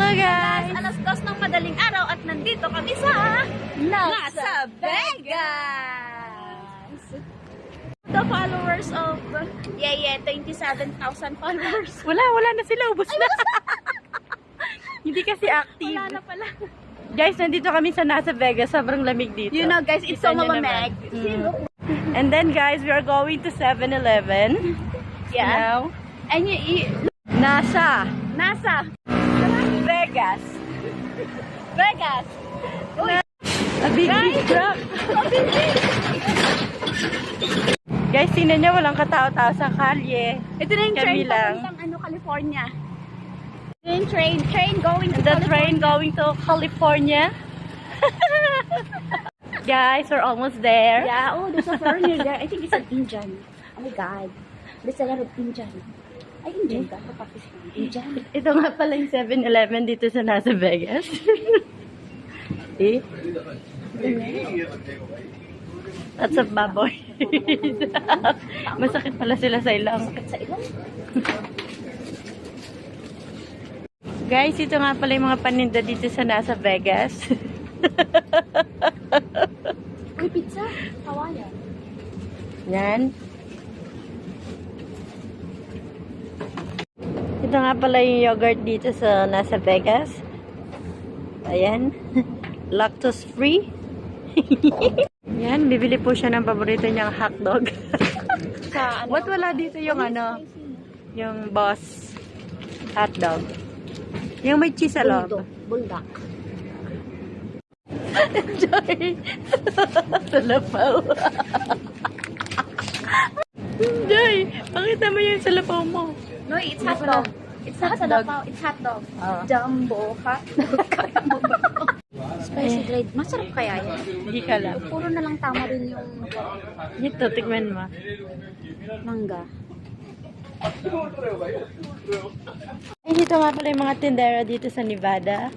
Hello guys! Alas 2 ng madaling araw at nandito kami sa Nasa Vegas! The followers of 27,000 followers. Wala na sila, ubos na. Hindi kasi active. Wala na pala. Guys, nandito kami sa Nasa Vegas. Sobrang lamig dito. You know guys, it's so Kita nyo malamig. naman. And then guys, we are going to 7-Eleven. Yeah. Now, And you Nasa Vegas. Vegas. Uy, a big truck. Guys, tingnan nyo, walang katao-tao sa kalye. ito na yung Kami train lang. papuntang California. Ito yung train going to The California. train going to California. Guys, we're almost there. Yeah, oh, there's a foreigner there. I think it's an Indian. Oh my God. There's a lot of Indian. Ay, Indian ka? Pakistan. Indian. Ito nga pala yung 7-Eleven dito sa Nasa Vegas. Eh? That's a baboy. Masakit pala sila sa ilang. Sa ilong. Guys, ito nga pala yung mga paninda dito sa Nasa Vegas. Uy, pizza. Hawaiian. Yan. Ito nga pala yung yogurt dito sa Nasa Vegas. Ayan. Lactose free. Yan, bibili po siya ng paborito niyang hotdog. Sa ano? What wala dito yung ano? Yung boss hotdog. Yung may cheese sa loob. Bulldog. Joy. Salapaw. Joy, pakita mo yung salapaw mo. No, it's hot dog. It's not Hot dog. salapaw. It's hot dog. Oh. Jumbo hot dog. Spicy grade. Masarap kaya yan? Hindi ka lang. Puro na lang tama rin yung Ito, tikman mo. mangga. Ay, dito nga pala yung mga tindera dito sa Nevada.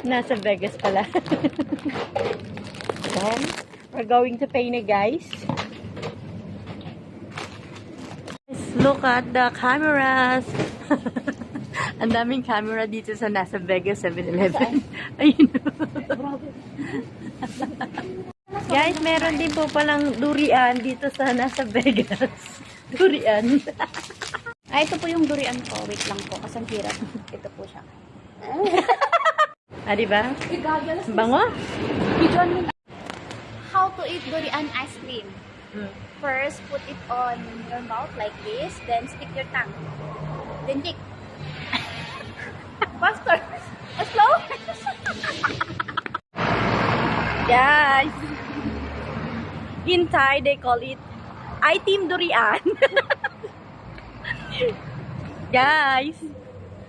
Nasa Vegas pala. Then, we're going to pay na, guys. Look at the cameras. Ang daming camera dito sa Nasa Vegas 7-Eleven. Ayun. Guys, meron din po palang durian dito sa Nasa Vegas. Durian. Ay, ito po yung durian ko. Wait lang po. Kasi ang hirap. Ito po siya. Ah, diba? Bango? How to eat durian ice cream. First, put it on your mouth like this. Then, stick your tongue. Then, lick. Faster. Slow. Guys, in Thai, they call it itim durian. Guys,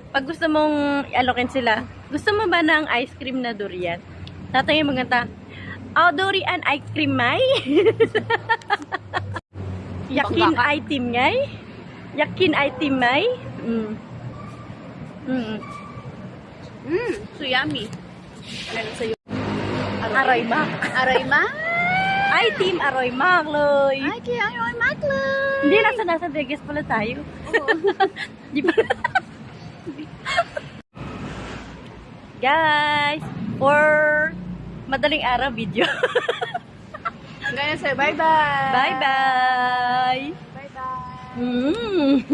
pag gusto mong alokin sila, gusto mo ba ng ice cream na durian? Tatangin mo ganta, oh, durian ice cream may? Yakin item ngay? Yakin item may? So yummy. Meron sa'yo. Aroy mak. Aray ma. Item aroy mak, loy. Ay, kaya ayoy makloy. Hindi, nasa Vegas pala tayo. Di ba? Guys, for madaling araw video. Ganyan sa'yo. Bye-bye. Bye-bye! Bye-bye.